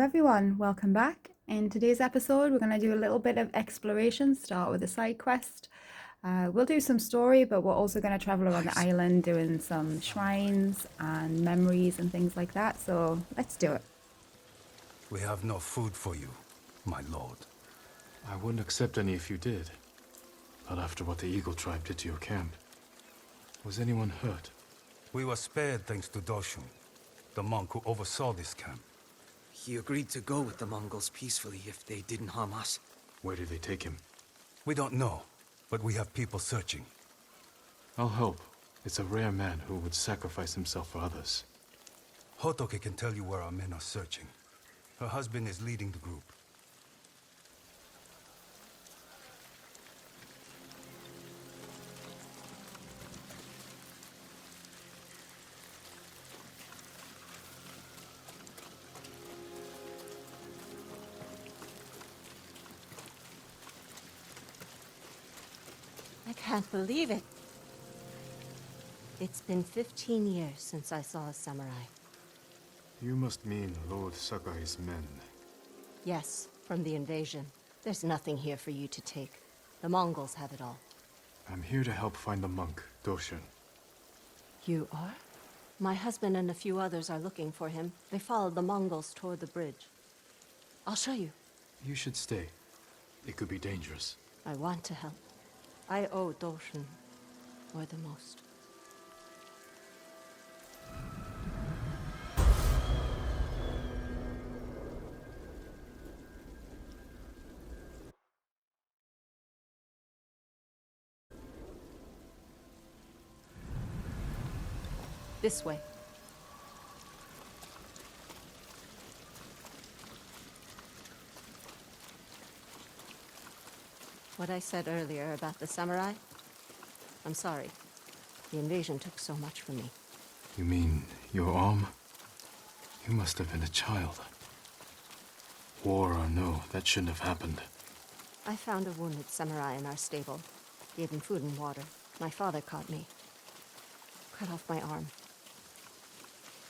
everyone, welcome back. In today's episode, we're going to do a little bit of exploration, start with a side quest. We'll do some story, but we're also going to travel around the island doing some shrines and memories and things like that. So let's do it. We have no food for you, my lord. I wouldn't accept any if you did. Not after what the Eagle tribe did to your camp. Was anyone hurt? We were spared thanks to Doshun, the monk who oversaw this camp. He agreed to go with the Mongols peacefully if they didn't harm us. Where did they take him? We don't know, but we have people searching. I'll help. It's a rare man who would sacrifice himself for others. Hotoke can tell you where our men are searching. Her husband is leading the group. I can't believe it. It's been 15 years since I saw a samurai. You must mean Lord Sakai's men. Yes, from the invasion. There's nothing here for you to take. The Mongols have it all. I'm here to help find the monk, Doshun. You are? My husband and a few others are looking for him. They followed the Mongols toward the bridge. I'll show you. You should stay. It could be dangerous. I want to help. I owe Doshun more than most. This way. What I said earlier about the samurai? I'm sorry. The invasion took so much from me. You mean your arm? You must have been a child. War or no, that shouldn't have happened. I found a wounded samurai in our stable. Gave him food and water. My father caught me. Cut off my arm.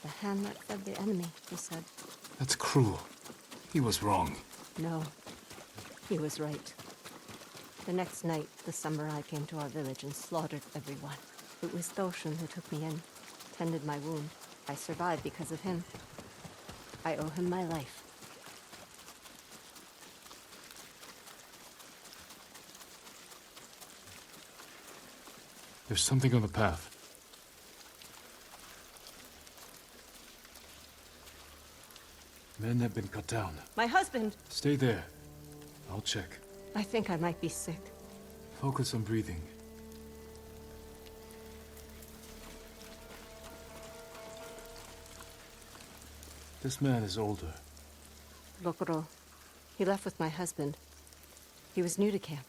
The hand that fed the enemy, he said. That's cruel. He was wrong. No, he was right. The next night, the samurai came to our village and slaughtered everyone. It was Doshun who took me in, tended my wound. I survived because of him. I owe him my life. There's something on the path. Men have been cut down. My husband! Stay there. I'll check. I think I might be sick. Focus on breathing. This man is older. Rokuro. He left with my husband. He was new to camp.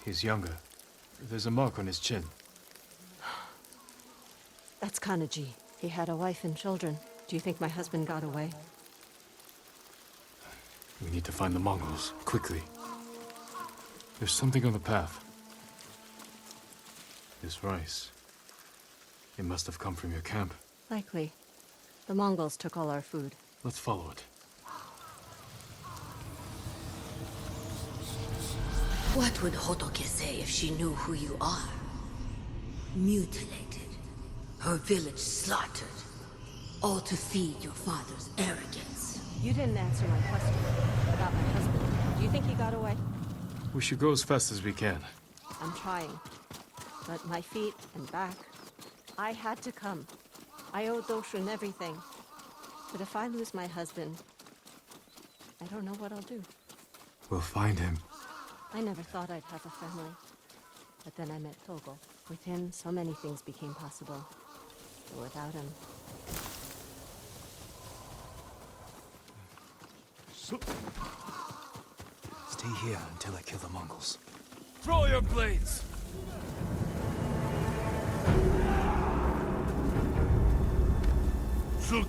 He's younger. There's a mark on his chin. That's Kanaji. He had a wife and children. Do you think my husband got away? We need to find the Mongols, quickly. There's something on the path. This rice. It must have come from your camp. Likely. The Mongols took all our food. Let's follow it. What would Hotoke say if she knew who you are? Mutilated. Her village slaughtered. All to feed your father's arrogance. You didn't answer my question about my husband. Do you think he got away? We should go as fast as we can. I'm trying. But my feet and back, I had to come. I owe Doshun everything. But if I lose my husband, I don't know what I'll do. We'll find him. I never thought I'd have a family. But then I met Togo. With him, so many things became possible. But without him... Stay here until I kill the Mongols. Throw your blades! There.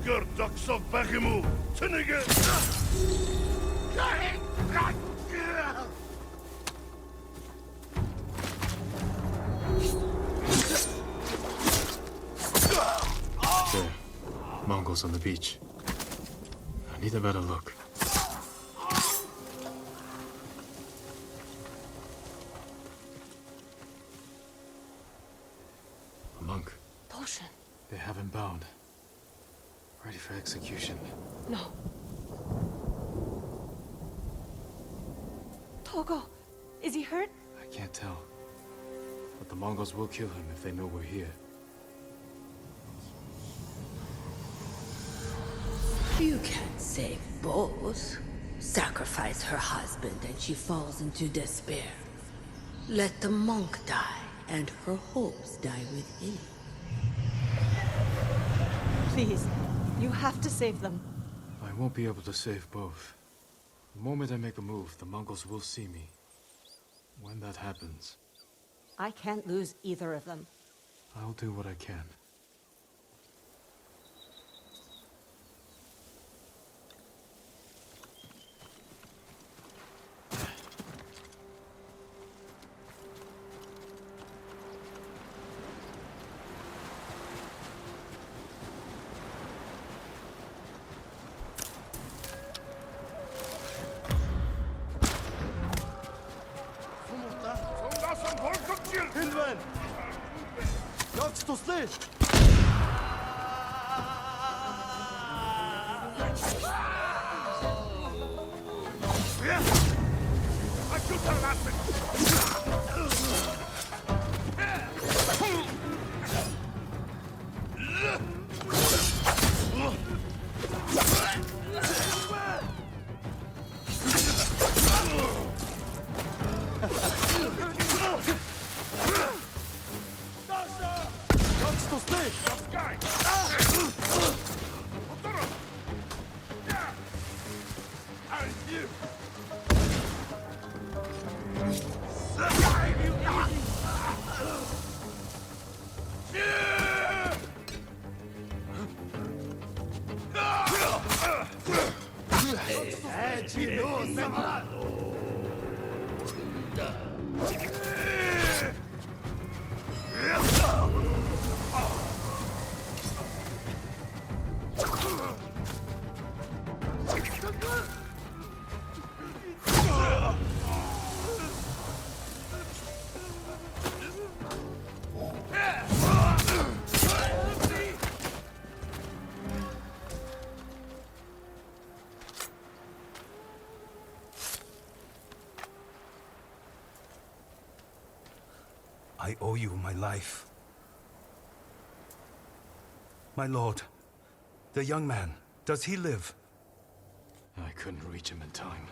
Mongols on the beach. I need a better look. A monk. Potion. They have him bound. Ready for execution. No. Togo, is he hurt? I can't tell. But the Mongols will kill him if they know we're here. You can't save both. Sacrifice her husband and she falls into despair. Let the monk die and her hopes die with him. Please, you have to save them. I won't be able to save both. The moment I make a move, the Mongols will see me. When that happens, I can't lose either of them. I'll do what I can. I owe you my life. My lord, the young man, does he live? I couldn't reach him in time.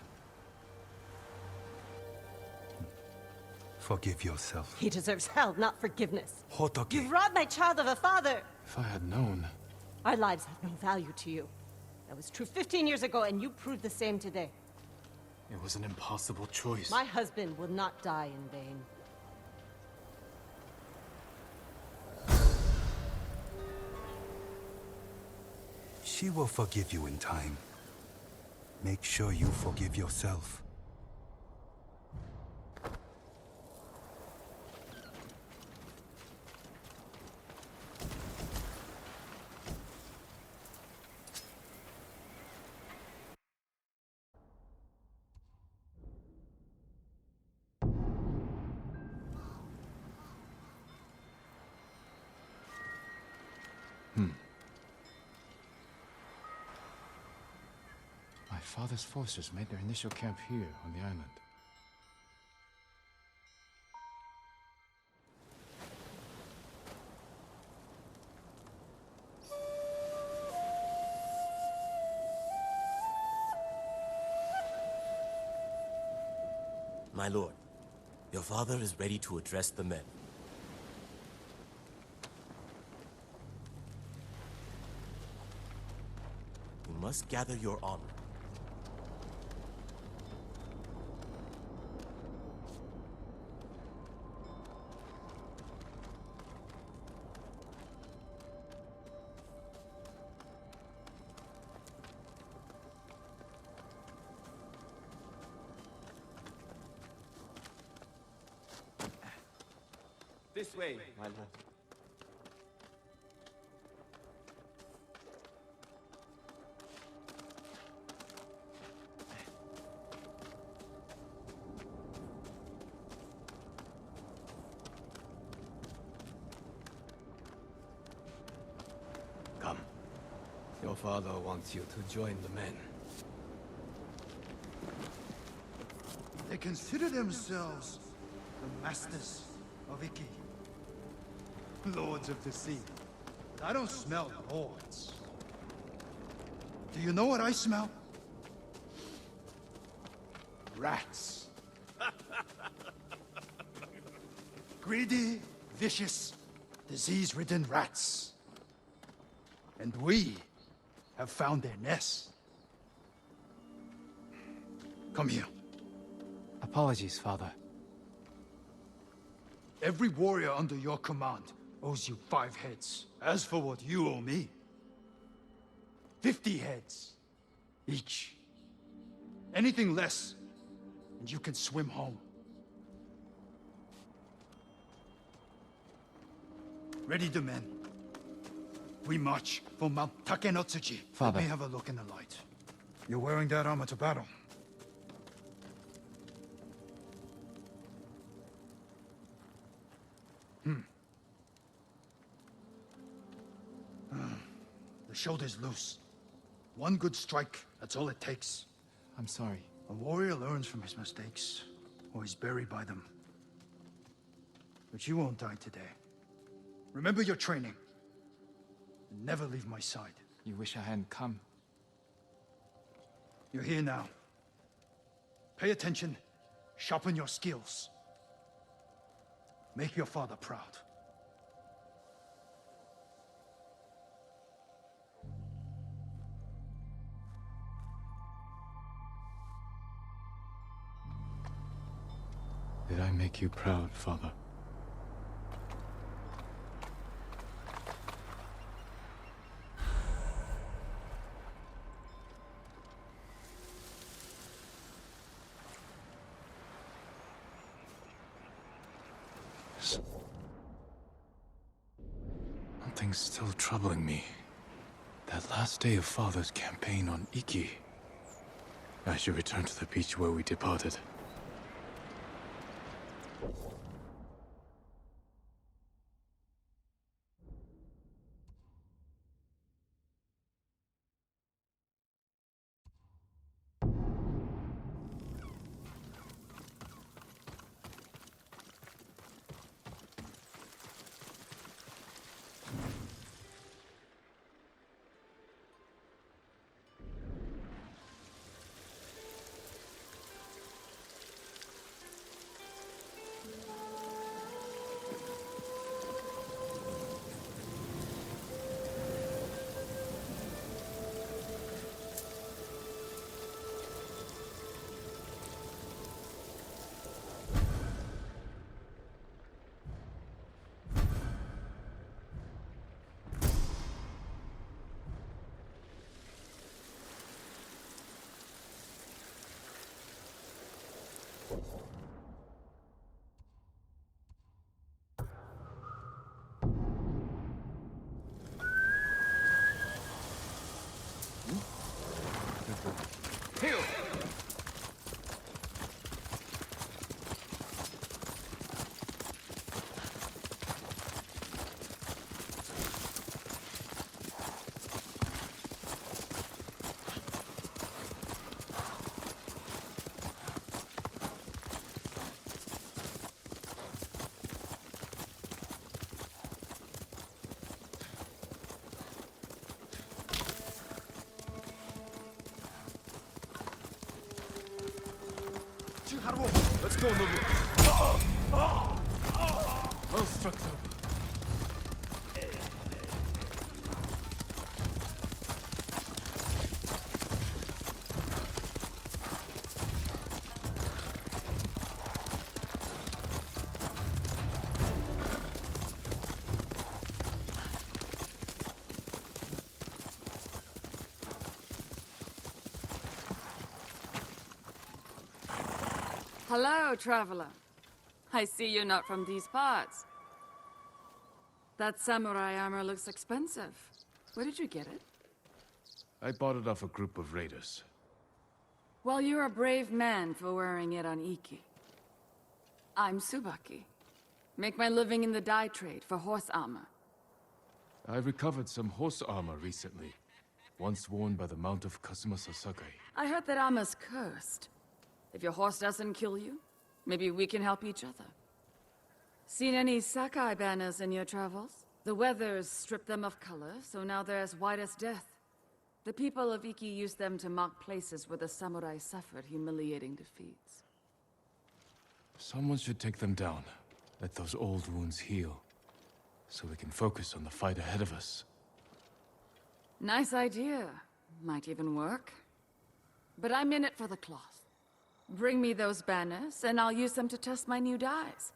Forgive yourself. He deserves hell, not forgiveness. Hotoki. You've robbed my child of a father! If I had known... Our lives have no value to you. That was true 15 years ago, and you proved the same today. It was an impossible choice. My husband will not die in vain. She will forgive you in time. Make sure you forgive yourself. My father's forces made their initial camp here on the island. My lord, your father is ready to address the men. You must gather your armor. This way, my lord. Come. Your father wants you to join the men. They consider themselves the masters of Iki. Lords of the sea. I don't smell lords. Do you know what I smell? Rats. Greedy, vicious, disease-ridden rats. And we have found their nest. Come here. Apologies, Father. Every warrior under your command owes you 5 heads. As for what you owe me, 50 heads each. Anything less, and you can swim home. Ready the men. We march for Mount Takenotsuchi. Father. Let me have a look in the light. You're wearing that armor to battle. The shoulder's loose. One good strike, that's all it takes. I'm sorry. A warrior learns from his mistakes, or he's buried by them. But you won't die today. Remember your training. And never leave my side. You wish I hadn't come. You're here now. Pay attention, sharpen your skills. Make your father proud. Did I make you proud, Father? Something's still troubling me. That last day of Father's campaign on Iki. I should return to the beach where we departed. Let's go, Nobu. Well struck, though. Hello, traveler. I see you're not from these parts. That samurai armor looks expensive. Where did you get it? I bought it off a group of raiders. Well, you're a brave man for wearing it on Iki. I'm Tsubaki. Make my living in the dye trade for horse armor. I recovered some horse armor recently, once worn by the Mount of Kazuma Sasakai. I heard that armor's cursed. If your horse doesn't kill you, maybe we can help each other. Seen any Sakai banners in your travels? The weather's stripped them of color, so now they're as white as death. The people of Iki used them to mark places where the samurai suffered humiliating defeats. Someone should take them down. Let those old wounds heal, so we can focus on the fight ahead of us. Nice idea. Might even work. But I'm in it for the cloth. Bring me those banners, and I'll use them to test my new dyes.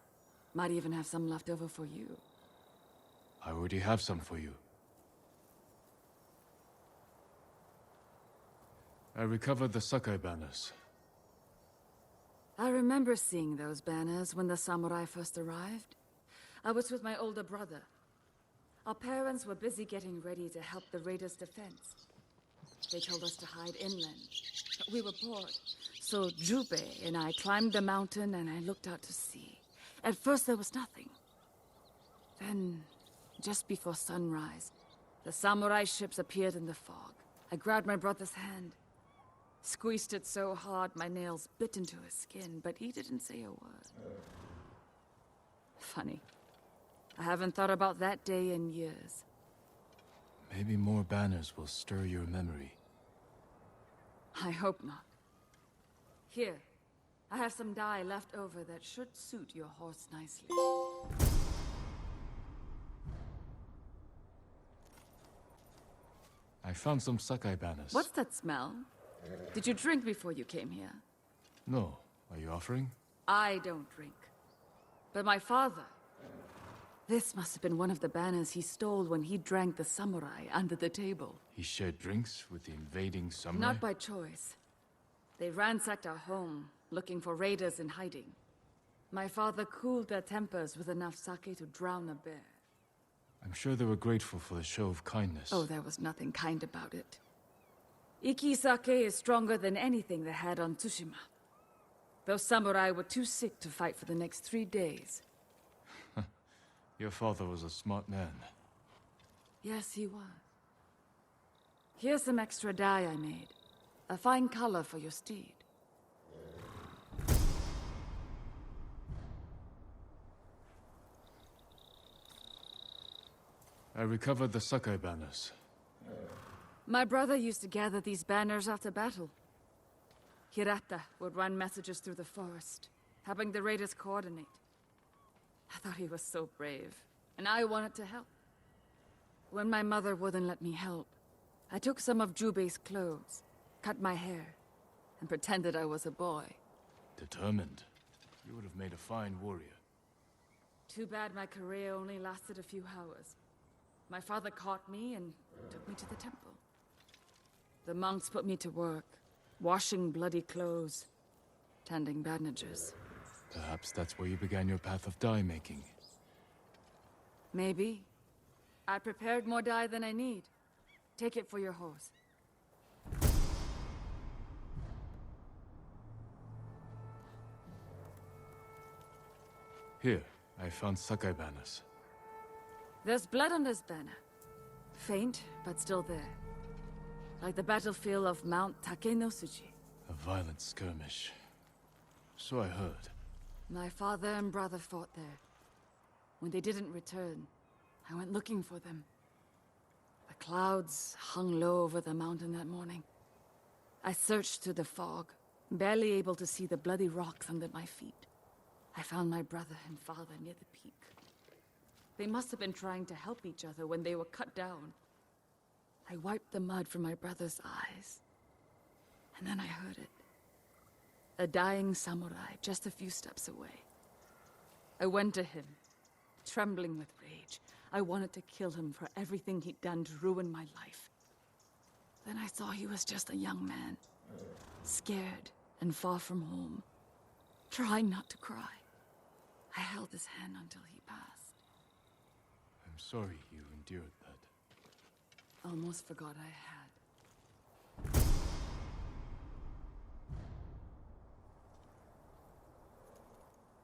Might even have some left over for you. I already have some for you. I recovered the Sakai banners. I remember seeing those banners when the samurai first arrived. I was with my older brother. Our parents were busy getting ready to help the raiders' defense. They told us to hide inland, but we were bored. So Jubei and I climbed the mountain and I looked out to sea. At first there was nothing. Then, just before sunrise, the samurai ships appeared in the fog. I grabbed my brother's hand, squeezed it so hard my nails bit into his skin, but he didn't say a word. Funny. I haven't thought about that day in years. Maybe more banners will stir your memory. I hope not. Here, I have some dye left over that should suit your horse nicely. I found some Sakai banners. What's that smell? Did you drink before you came here? No. Are you offering? I don't drink. But my father... This must have been one of the banners he stole when he drank the samurai under the table. He shared drinks with the invading samurai? Not by choice. They ransacked our home, looking for raiders in hiding. My father cooled their tempers with enough sake to drown a bear. I'm sure they were grateful for the show of kindness. Oh, there was nothing kind about it. Iki sake is stronger than anything they had on Tsushima. Those samurai were too sick to fight for the next 3 days. Your father was a smart man. Yes, he was. Here's some extra dye I made. A fine color for your steed. I recovered the Sakai banners. My brother used to gather these banners after battle. Hirata would run messages through the forest, helping the raiders coordinate. I thought he was so brave, and I wanted to help. When my mother wouldn't let me help, I took some of Jubei's clothes, cut my hair, and pretended I was a boy. Determined. You would have made a fine warrior. Too bad my career only lasted a few hours. My father caught me and took me to the temple. The monks put me to work, washing bloody clothes, tending bandages. Perhaps that's where you began your path of dye making. Maybe. I prepared more dye than I need. Take it for your horse. Here, I found Sakai banners. There's blood on this banner. Faint, but still there. Like the battlefield of Mount Takenosuji. A violent skirmish. So I heard. My father and brother fought there. When they didn't return, I went looking for them. The clouds hung low over the mountain that morning. I searched through the fog, barely able to see the bloody rocks under my feet. I found my brother and father near the peak. They must have been trying to help each other when they were cut down. I wiped the mud from my brother's eyes. And then I heard it. A dying samurai just a few steps away. I went to him, trembling with rage. I wanted to kill him for everything he'd done to ruin my life. Then I saw he was just a young man, scared and far from home, trying not to cry. I held his hand until he passed. I'm I'm sorry you endured that. Almost forgot I had.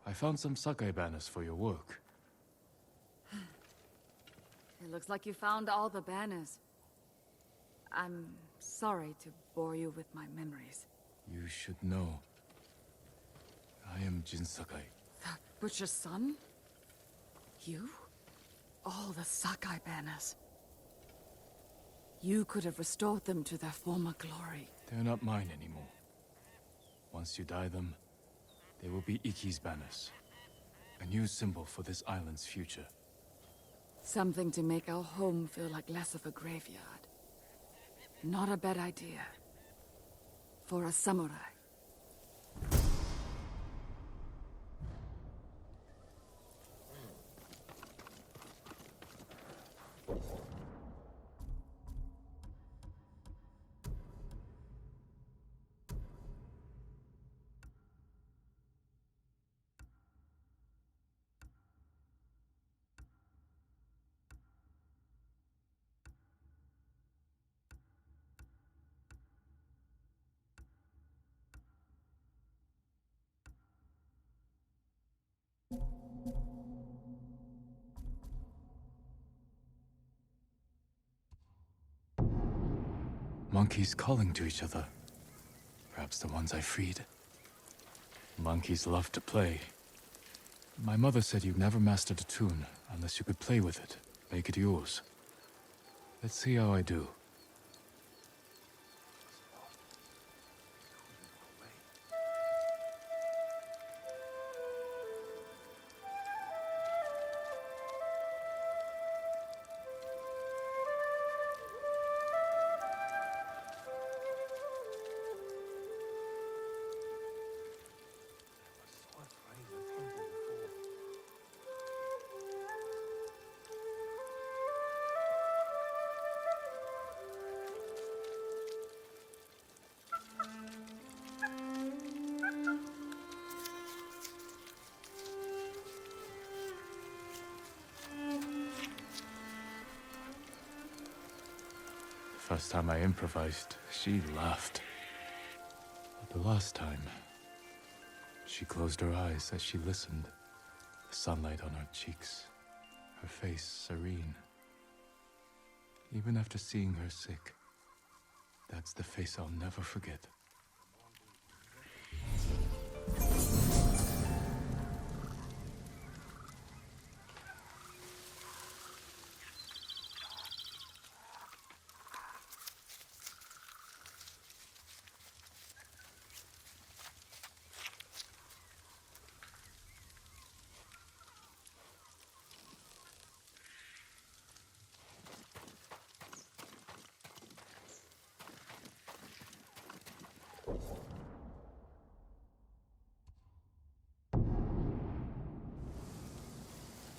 I found some sakai banners for your work. It looks like you found all the banners. I'm sorry to bore you with my memories. You should know. I am Jinsakai. The butcher's son? You? All the Sakai banners. You could have restored them to their former glory. They're not mine anymore. Once you dye them, they will be Ikki's banners. A new symbol for this island's future. Something to make our home feel like less of a graveyard. Not a bad idea. For a samurai. Monkeys calling to each other. Perhaps the ones I freed. Monkeys love to play. My mother said you never mastered a tune unless you could play with it, make it yours. Let's see how I do. First time I improvised, she laughed. But the last time, she closed her eyes as she listened. The sunlight on her cheeks, her face serene. Even after seeing her sick, that's the face I'll never forget.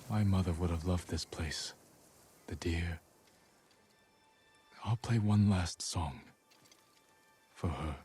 My mother would have loved this place. The deer. I'll play one last song. For her.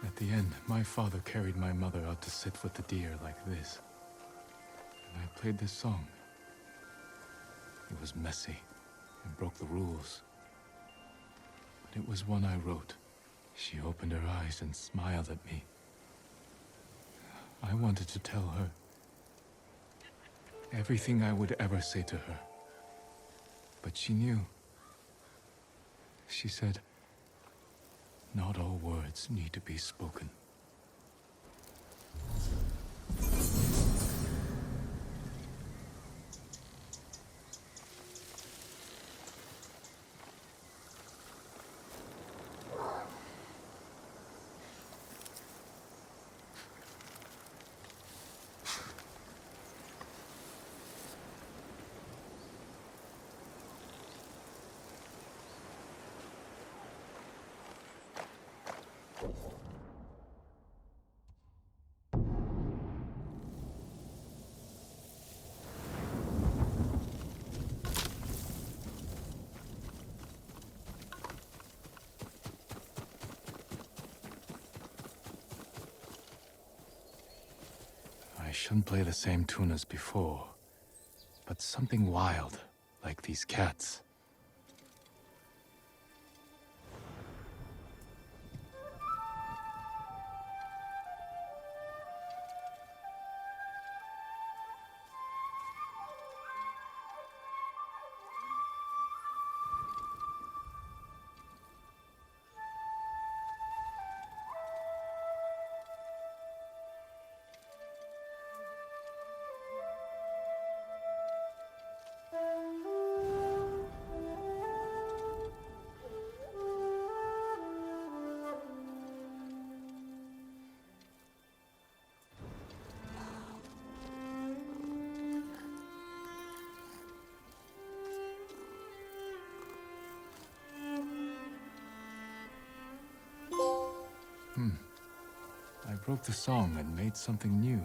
At the end, my father carried my mother out to sit with the deer like this. And I played this song. It was messy and broke the rules. But it was one I wrote. She opened her eyes and smiled at me. I wanted to tell her everything I would ever say to her. But she knew. She said, not all words need to be spoken. I shouldn't play the same tune as before, but something wild, like these cats. I broke the song and made something new.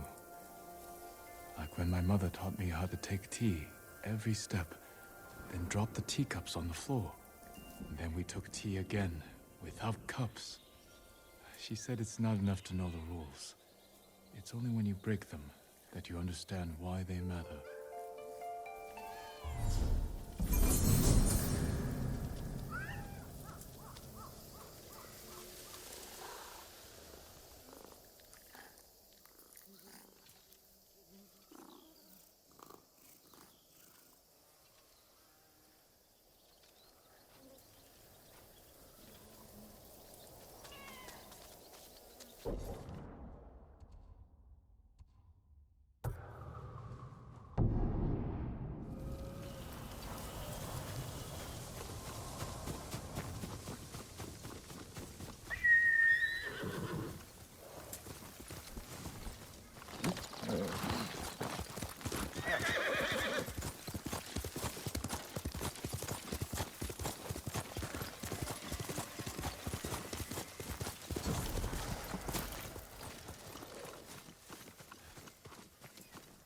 Like when my mother taught me how to take tea, every step, then drop the teacups on the floor. And then we took tea again, without cups. She said it's not enough to know the rules. It's only when you break them that you understand why they matter.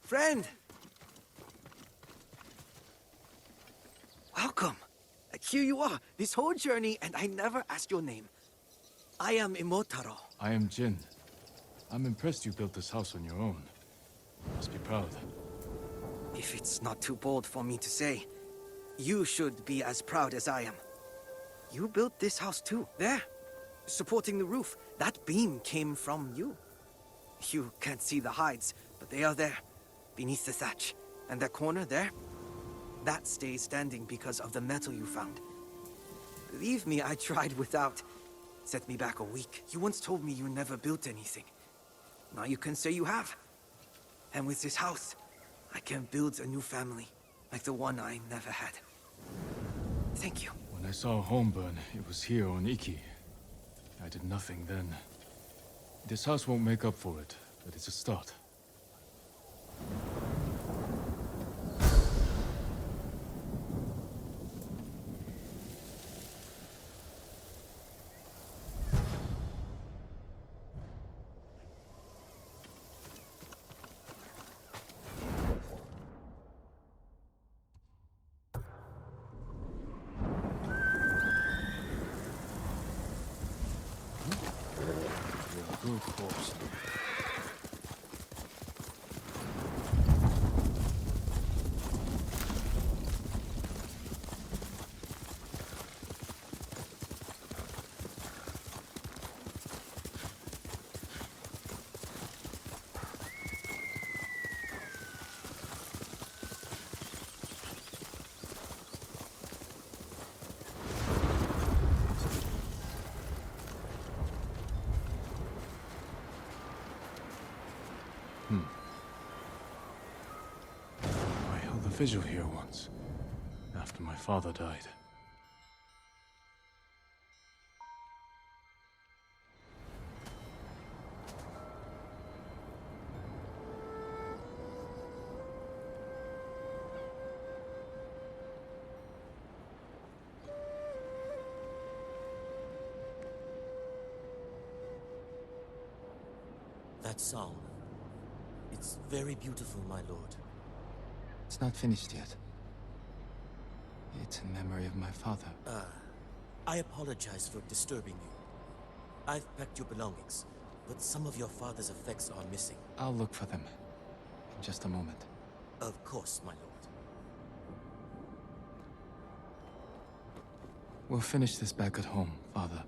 Friend! Welcome. Here you are, this whole journey, and I never asked your name. I am Imotaro. I am Jin. I'm impressed you built this house on your own. You must be proud. If it's not too bold for me to say, you should be as proud as I am. You built this house too, there, supporting the roof. That beam came from you. You can't see the hides, but they are there, beneath the thatch. And that corner there, that stays standing because of the metal you found. Believe me, I tried without. Set me back a week. You once told me you never built anything. Now you can say you have. And with this house, I can build a new family, like the one I never had. Thank you. When I saw a home burn, it was here on Iki. I did nothing then. This house won't make up for it, but it's a start. Good horse. I held a vigil here once, after my father died. That song. It's very beautiful, my lord. It's not finished yet. It's in memory of my father. I apologize for disturbing you. I've packed your belongings, but some of your father's effects are missing. I'll look for them. just a moment. Of course, my lord. We'll finish this back at home, Father.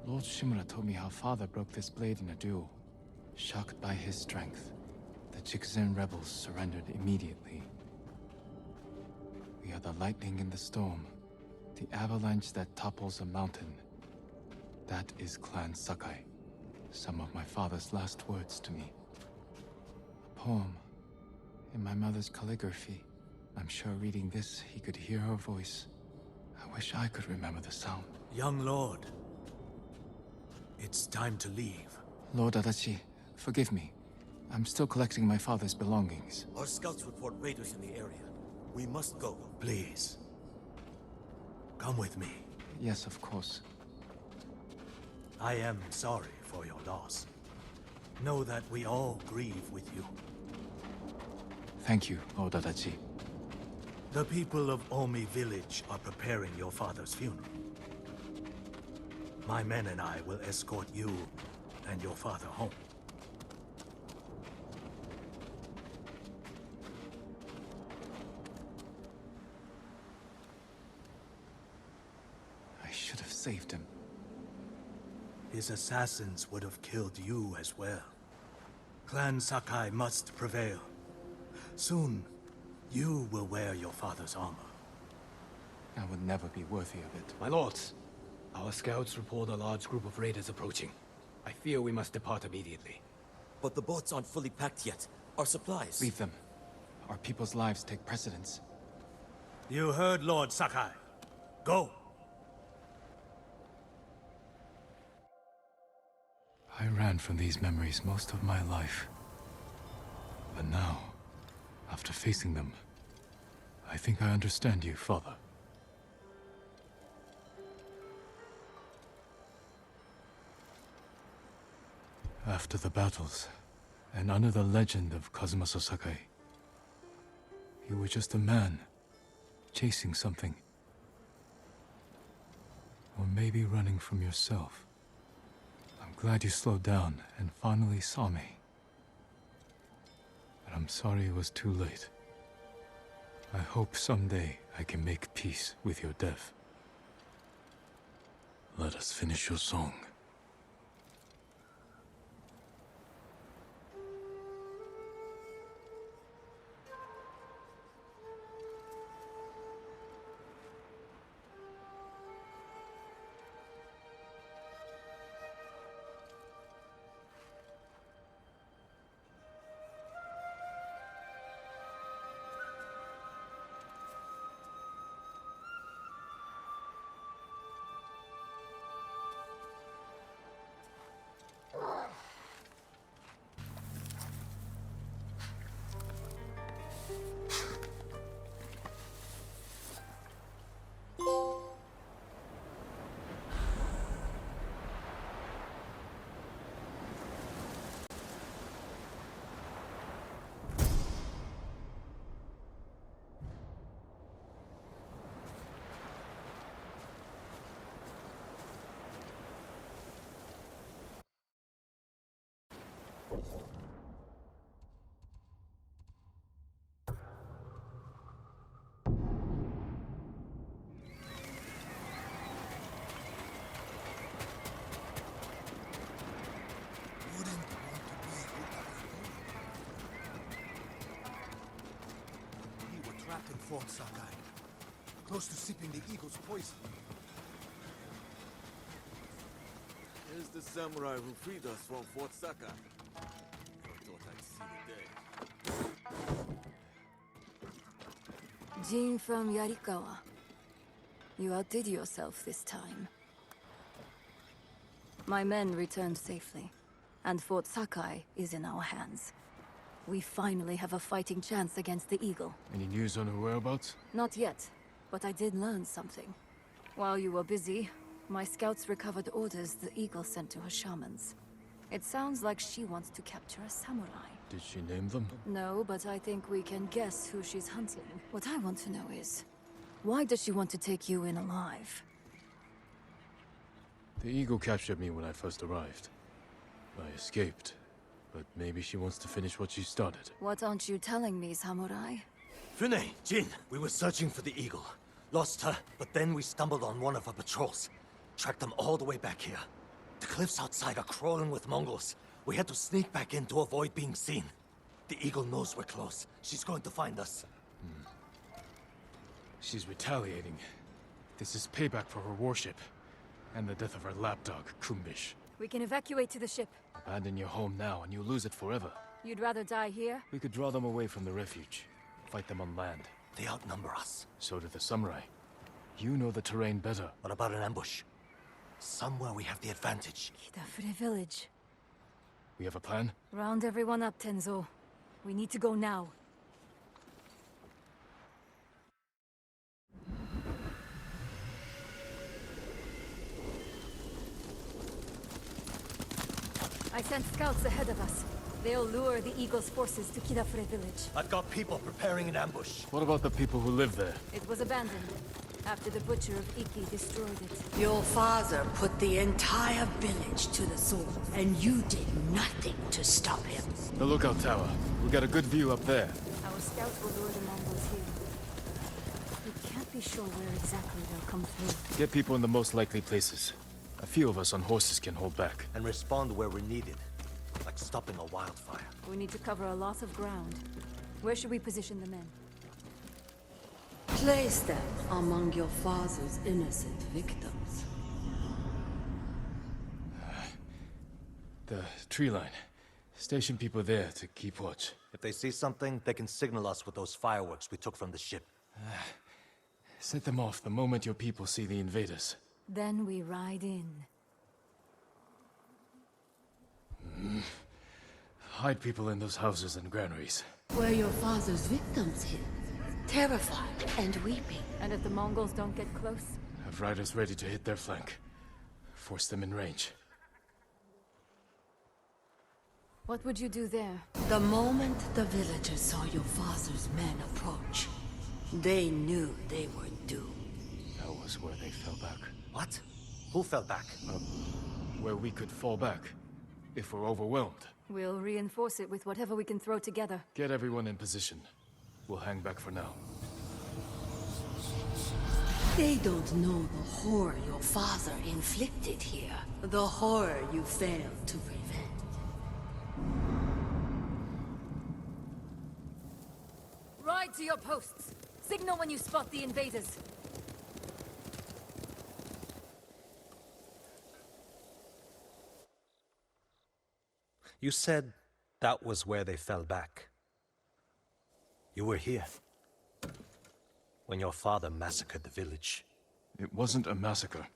Lord Shimura told me how Father broke this blade in a duel. Shocked by his strength, the Chikuzen rebels surrendered immediately. We are the lightning in the storm, the avalanche that topples a mountain. That is Clan Sakai. Some of my father's last words to me. A poem in my mother's calligraphy. I'm sure reading this, he could hear her voice. I wish I could remember the sound. Young lord, it's time to leave. Lord Adachi, forgive me. I'm still collecting my father's belongings. Our scouts report raiders in the area. We must go. Please. Come with me. Yes, of course. I am sorry for your loss. Know that we all grieve with you. Thank you, Lord Adachi. The people of Omi village are preparing your father's funeral. My men and I will escort you and your father home. I should have saved him. His assassins would have killed you as well. Clan Sakai must prevail. Soon, you will wear your father's armor. I would never be worthy of it. My lords, our scouts report a large group of raiders approaching. I fear we must depart immediately. But the boats aren't fully packed yet. Our supplies... Leave them. Our people's lives take precedence. You heard Lord Sakai. Go! I ran from these memories most of my life. But now, after facing them, I think I understand you, Father. After the battles, and under the legend of Kazumasa Sakai, you were just a man, chasing something. Or maybe running from yourself. I'm glad you slowed down and finally saw me. But I'm sorry it was too late. I hope someday I can make peace with your death. Let us finish your song. Trapped in Fort Sakai, close to sipping the eagle's poison. Here's the samurai who freed us from Fort Sakai. I thought I'd see the day. Jin from Yarikawa. You outdid yourself this time. My men returned safely, and Fort Sakai is in our hands. We finally have a fighting chance against the Eagle. Any news on her whereabouts? Not yet, but I did learn something. While you were busy, My scouts recovered orders the Eagle sent to her shamans. It sounds like she wants to capture a samurai. Did she name them? No, but I think we can guess who she's hunting. What I want to know is, why does she want to take you in alive? The Eagle captured me when I first arrived. I escaped, but maybe she wants to finish what she started. What aren't you telling me, samurai? Fune, Jin, we were searching for the Eagle. Lost her, but then we stumbled on one of her patrols. Tracked them all the way back here. The cliffs outside are crawling with Mongols. We had to sneak back in to avoid being seen. The Eagle knows we're close. She's going to find us. She's retaliating. This is payback for her warship. And the death of her lapdog, Kumbish. We can evacuate to the ship. Abandon your home now and you lose it forever. You'd rather die here? We could draw them away from the refuge. Fight them on land. They outnumber us. So do the samurai. You know the terrain better. What about an ambush? Somewhere we have the advantage. Kidafure village. We have a plan? Round everyone up, Tenzo. We need to go now. I sent scouts ahead of us. They'll lure the Eagle's forces to Kidafure village. I've got people preparing an ambush. What about the people who live there? It was abandoned after the Butcher of Iki destroyed it. Your father put the entire village to the sword, and you did nothing to stop him. The lookout tower. We got a good view up there. Our scouts will lure the Mongols here. We can't be sure where exactly they'll come through. Get people in the most likely places. A few of us on horses can hold back. And respond where we're needed. Like stopping a wildfire. We need to cover a lot of ground. Where should we position the men? Place them among your father's innocent victims. The tree line. Station people there to keep watch. If they see something, they can signal us with those fireworks we took from the ship. Set them off the moment your people see the invaders. Then we ride in. Hide people in those houses and granaries. Where your father's victims hid, terrified and weeping. And if the Mongols don't get close? Have riders ready to hit their flank. Force them in range. What would you do there? The moment the villagers saw your father's men approach, they knew they were doomed. That was where they fell back. What? Who fell back? Where we could fall back. If we're overwhelmed. We'll reinforce it with whatever we can throw together. Get everyone in position. We'll hang back for now. They don't know the horror your father inflicted here. The horror you failed to prevent. Ride to your posts. Signal when you spot the invaders. You said that was where they fell back. You were here. When your father massacred the village. It wasn't a massacre.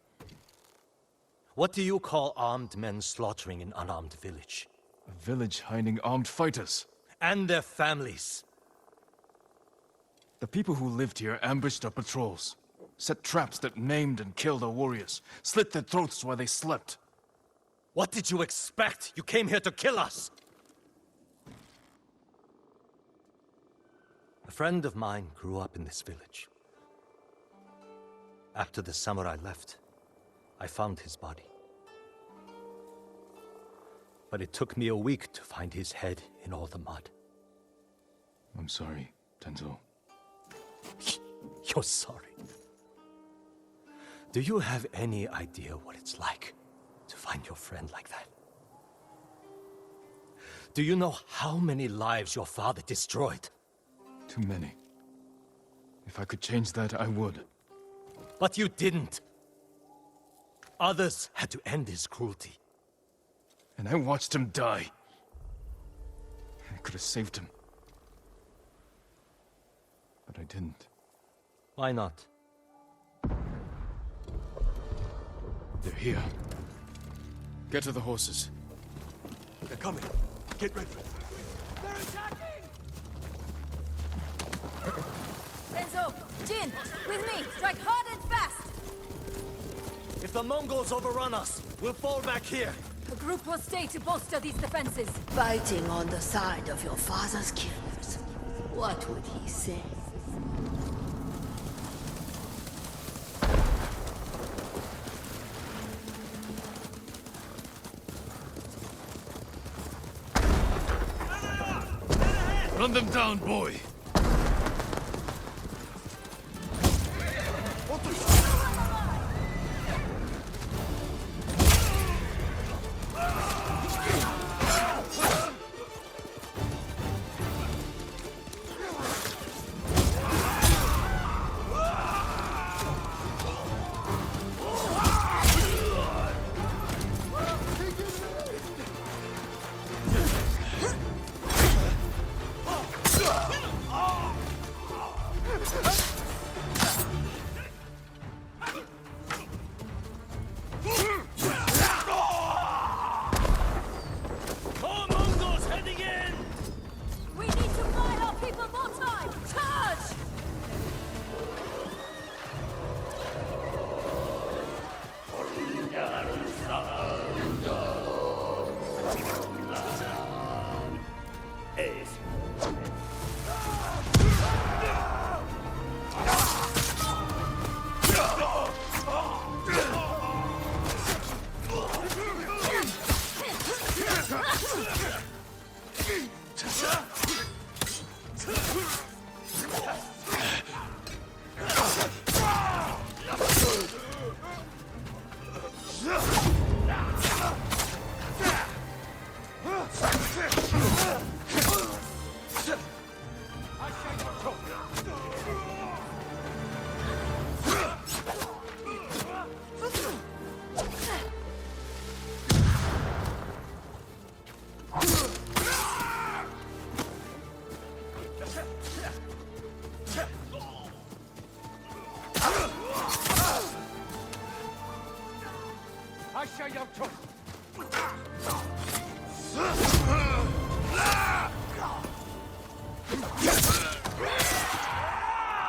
What do you call armed men slaughtering an unarmed village? A village hiding armed fighters. And their families. The people who lived here ambushed our patrols. Set traps that maimed and killed our warriors. Slit their throats while they slept. What did you expect? You came here to kill us! A friend of mine grew up in this village. After the samurai left, I found his body. But it took me a week to find his head in all the mud. I'm sorry, Tenzo. You're sorry. Do you have any idea what it's like to find your friend like that? Do you know how many lives your father destroyed? Too many. If I could change that, I would. But you didn't. Others had to end his cruelty. And I watched him die. I could have saved him. But I didn't. Why not? They're here. Get to the horses. They're coming. Get ready. They're attacking! Tenzo! Jin! With me! Strike hard and fast! If If the Mongols overrun us, we'll fall back here. A group will stay to bolster these defenses. Fighting on the side of your father's killers. What would he say? Run them down, boy!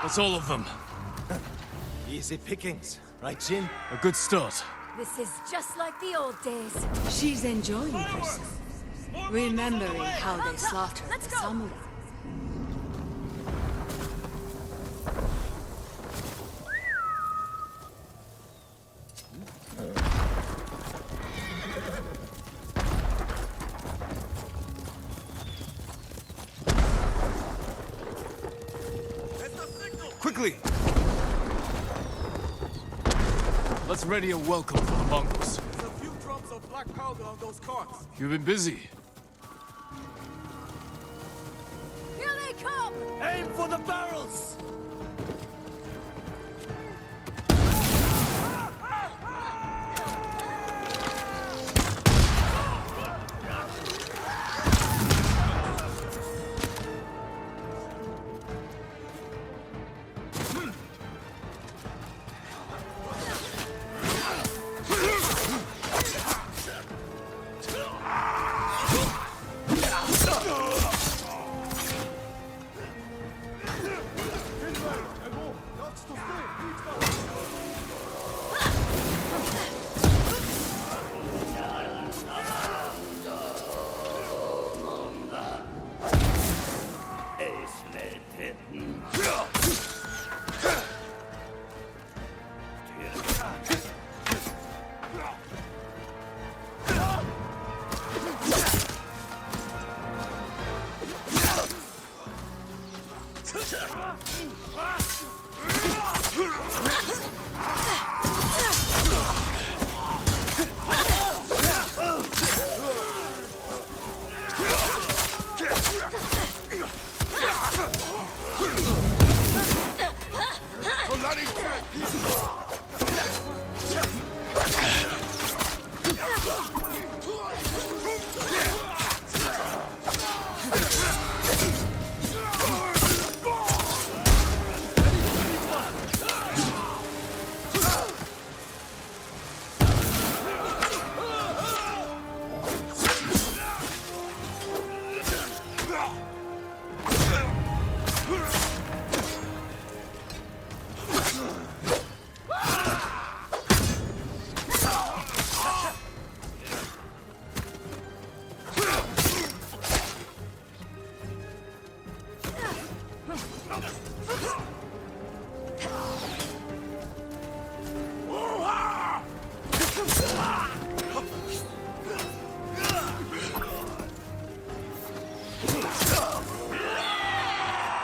That's all of them. Easy pickings, right, Jin? A good start. This is just like the old days. She's enjoying herself. Remembering how they slaughtered the samurai. Quickly! Let's ready a welcome for the Mongols. There's a few drums of black powder on those carts. You've been busy. Here they come! Aim for the barrels!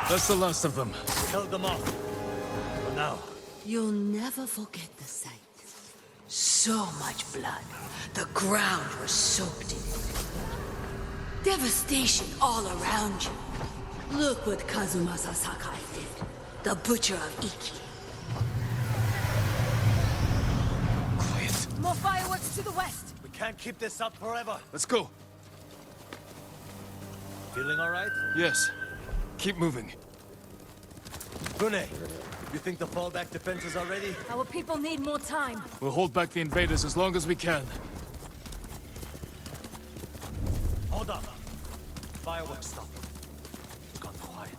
That's the last of them. Held them off. For now. You'll never forget the sight. So much blood. The ground was soaked in it. Devastation all around you. Look what Kazumasa Sakai did. The Butcher of Iki. Quiet. More fireworks to the west! We can't keep this up forever. Let's go. Feeling alright? Yes. Keep moving. Fune, you think the fallback defenses are ready? Our people need more time. We'll hold back the invaders as long as we can. Hold up. Fireworks stopped. It's gone quiet.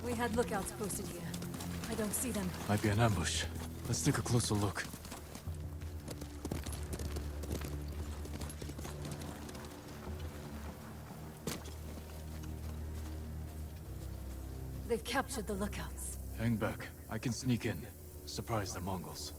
We had lookouts posted here. I don't see them. Might be an ambush. Let's take a closer look. They've captured the lookouts. Hang back. I can sneak in. Surprise the Mongols.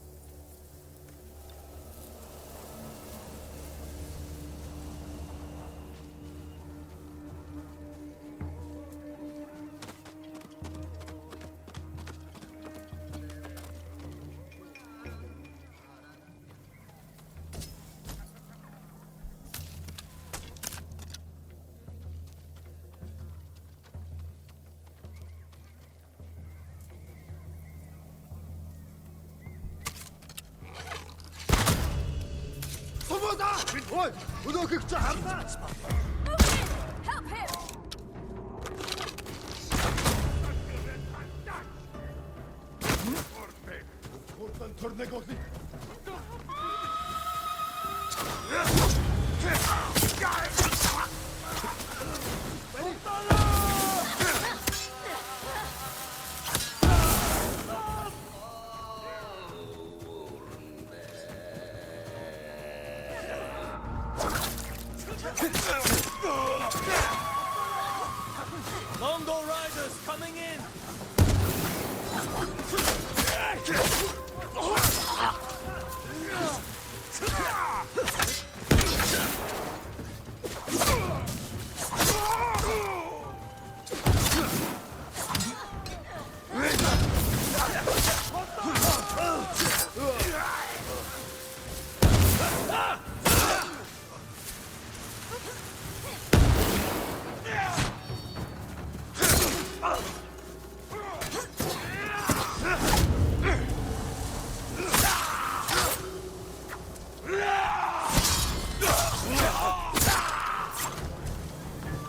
Move in! Help him! Mongol riders coming in!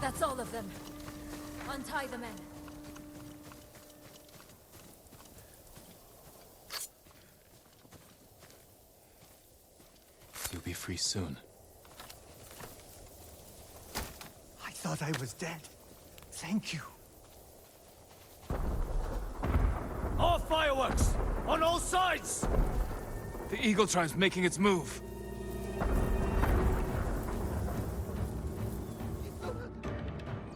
That's all of them. Untie the men. You'll be free soon. I thought I was dead. Thank you. More fireworks! On all sides! The Eagle Tribe's making its move.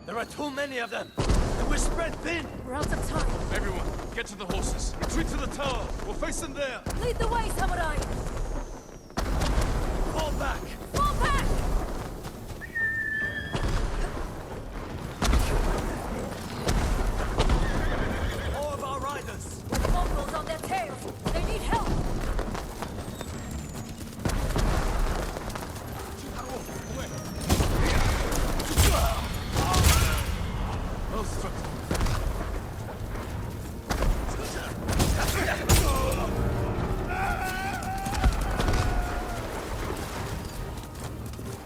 There are too many of them! And we're spread thin! We're out of time. Everyone, get to the horses. Retreat to the tower. We'll face them there. Lead the way, samurai! Fall back! Fall back! More of our riders! With Mongols on their tails! They need help! Well struck.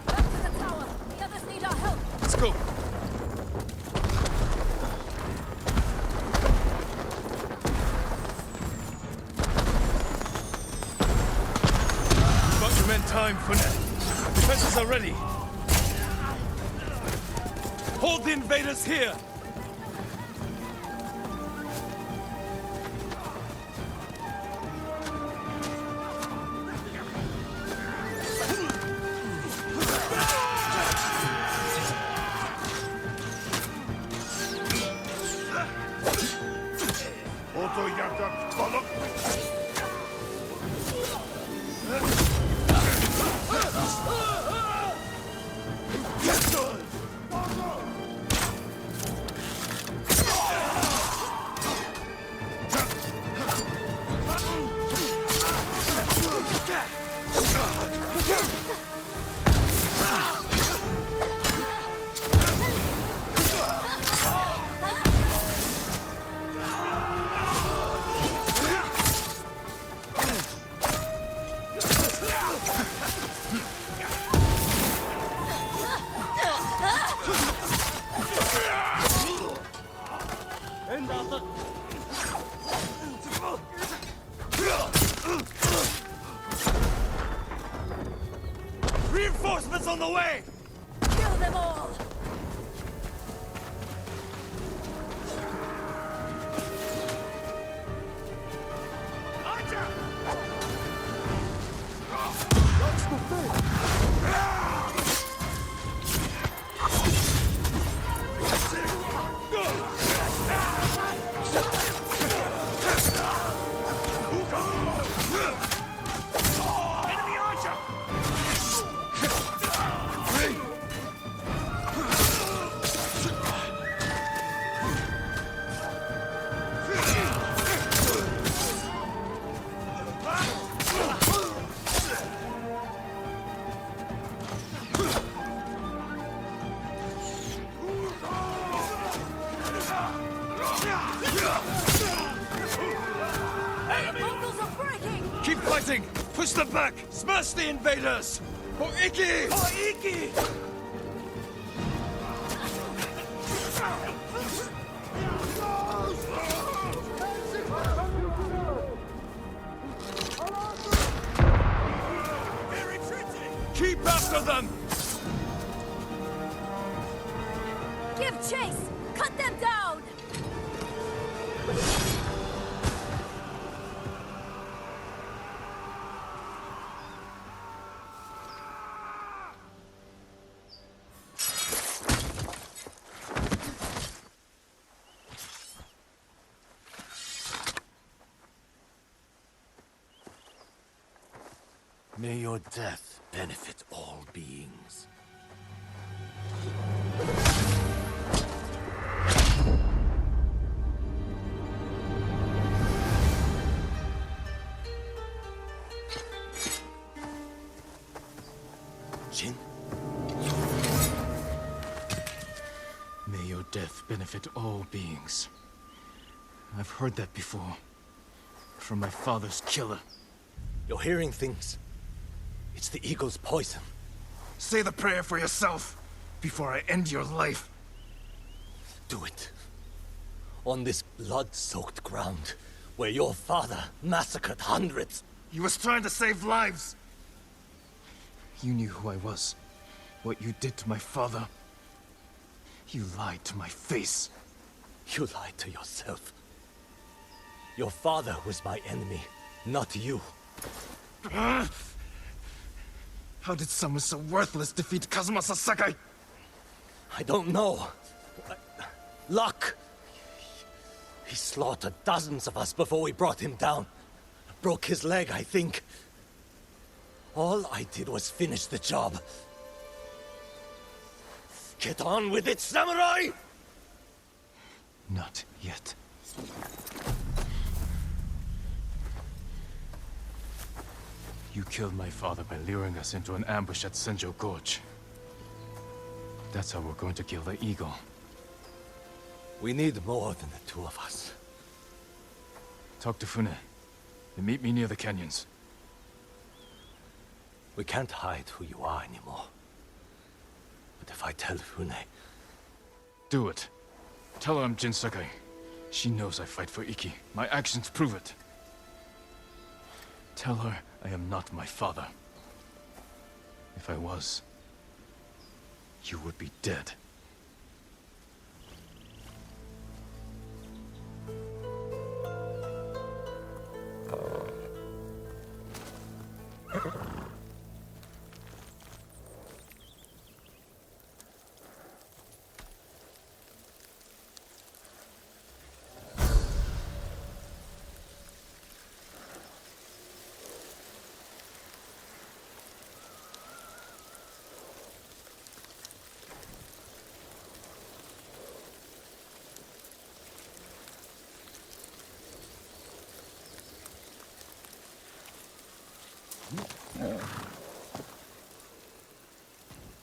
Back to the tower! The others need our help! Let's go. Got your men time, Fune. Defenses are ready. Hold the invaders here! Reinforcements on the way! Kill them all! Keep fighting! Push them back! Smash the invaders! For Iki! For Iki! Keep after them! Give chase! Cut them down! May your death benefit all beings. Jin? May your death benefit all beings. I've heard that before. From my father's killer. You're hearing things. It's the eagle's poison. Say the prayer for yourself before I end your life. Do it. On this blood-soaked ground, where your father massacred hundreds. He was trying to save lives. You knew who I was. What you did to my father. You lied to my face. You lied to yourself. Your father was my enemy, not you. How did someone so worthless defeat Kazuma Sasaki? I don't know. Luck! He slaughtered dozens of us before we brought him down. Broke his leg, I think. All I did was finish the job. Get on with it, samurai! Not yet. You killed my father by luring us into an ambush at Senjo Gorge. That's how we're going to kill the eagle. We need more than the two of us. Talk to Fune. Then meet me near the canyons. We can't hide who you are anymore. But if I tell Fune... Do it. Tell her I'm Jinsakai. She knows I fight for Iki. My actions prove it. Tell her I am not my father. If I was, you would be dead.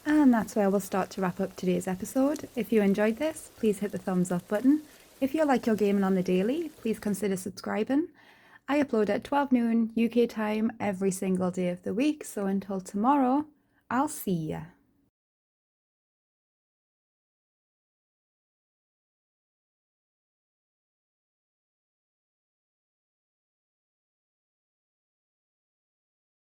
And that's where we'll start to wrap up today's episode. If you enjoyed this, please hit the thumbs up button. If you like your gaming on the daily, please consider subscribing. I upload at 12 noon UK time every single day of the week, so until tomorrow, I'll see ya.